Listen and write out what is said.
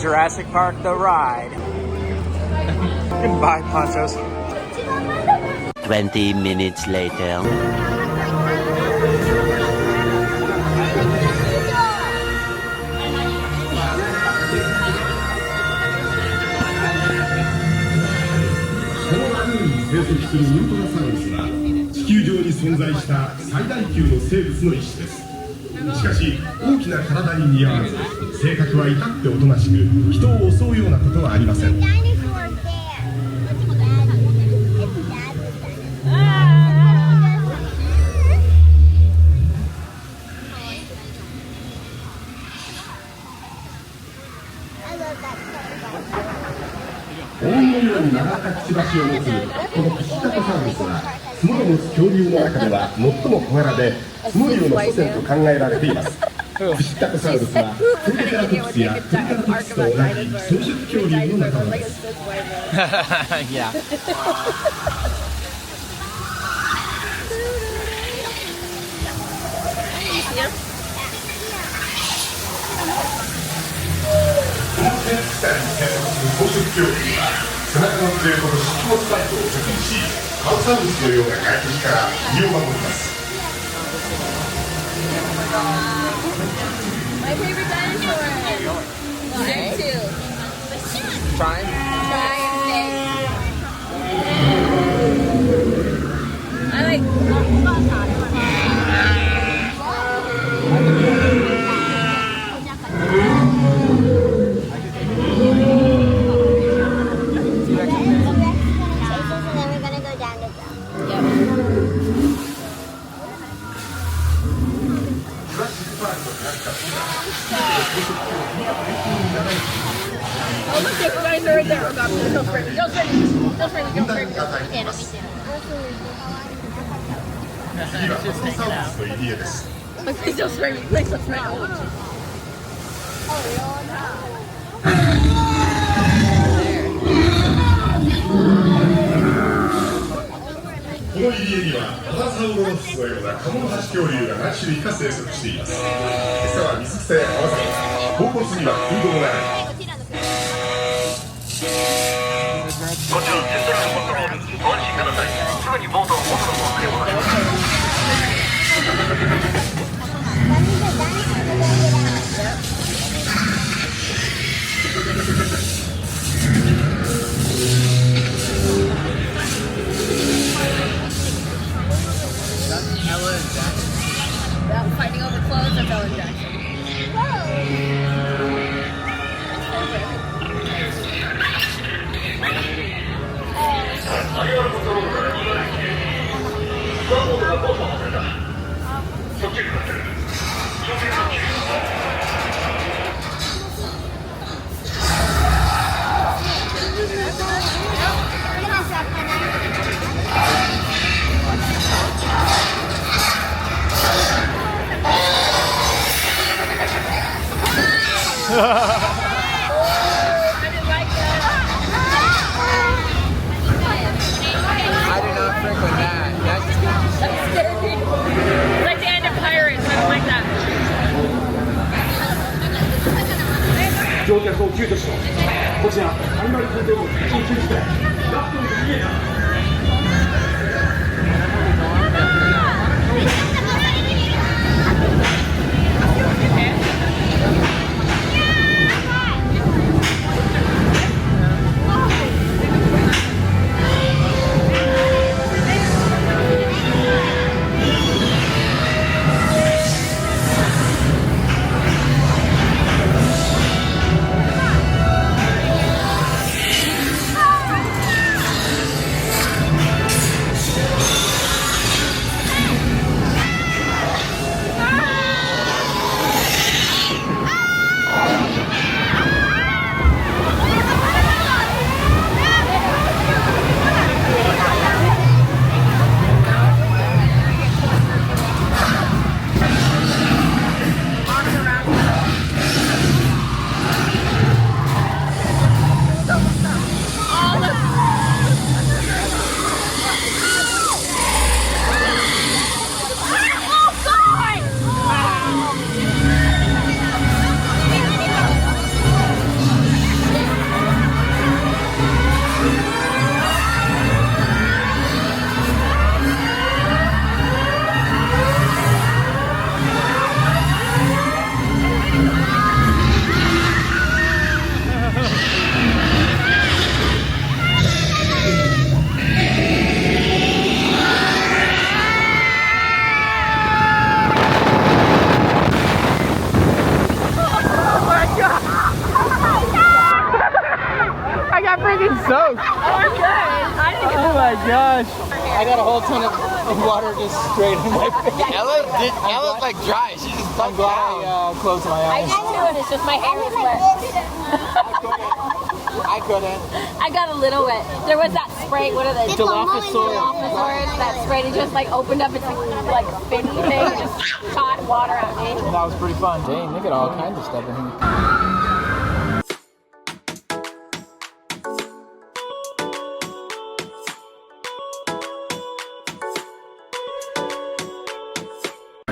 Jurassic Park the ride. Goodbye, Ponchos. 20 minutes later. 生息するウルトラサウルスは地球上に存在した最大級の生物の一種です。しかし大きな体に似合わず性格は至っておとなしく人を襲うようなことはありません。黄金のように曲がったくちばしを持つこのクシタコサウルスは角を持つ恐竜の中では最も小柄で角竜の祖先と考えられています。クシタコサウルスはトリケラトプスやトリカラトプスと同じ草食恐竜の仲間です。Yeah. 草食恐竜は背中のプレートと食物パイプを貯金し、カオサウルスのような外敵から身を守ります。My favorite dinosaur. There's two. Try. I like. Oh, look, there's a dinosaur right there. Oh, God, don't spring me. Don't spring me. Don't spring me. Don't spring me. 次はカオサウルスの入り江です。 Please don't spring me. Please don't spring me. この入り江にはパラサウロロフスのようなカモノハシ恐竜が何種類か生息しています。餌は水草や川魚、甲骨には空洞があり、こちらセントラルコントロール、ご安心ください。すぐにボートを元の方向へ戻します。Fighting over clothes, that's Ellen Jackson. 乗客を救助しろ。こちらアニマルコントロール緊急事態。ラプトルが逃げた。getting soaked. I'm good. I didn't get Oh my gosh. I got a whole ton of water just straight in my face. Ella's like dry. She just I'm glad I closed my I eyes. did too, and it's just my hair is wet. I couldn't. I got a little wet. There was that spray. What are they? Dilophosaurus. That spray that just like opened up its like spinny thing and just shot water at me. That was pretty fun. Dang, look at all kinds of stuff in here.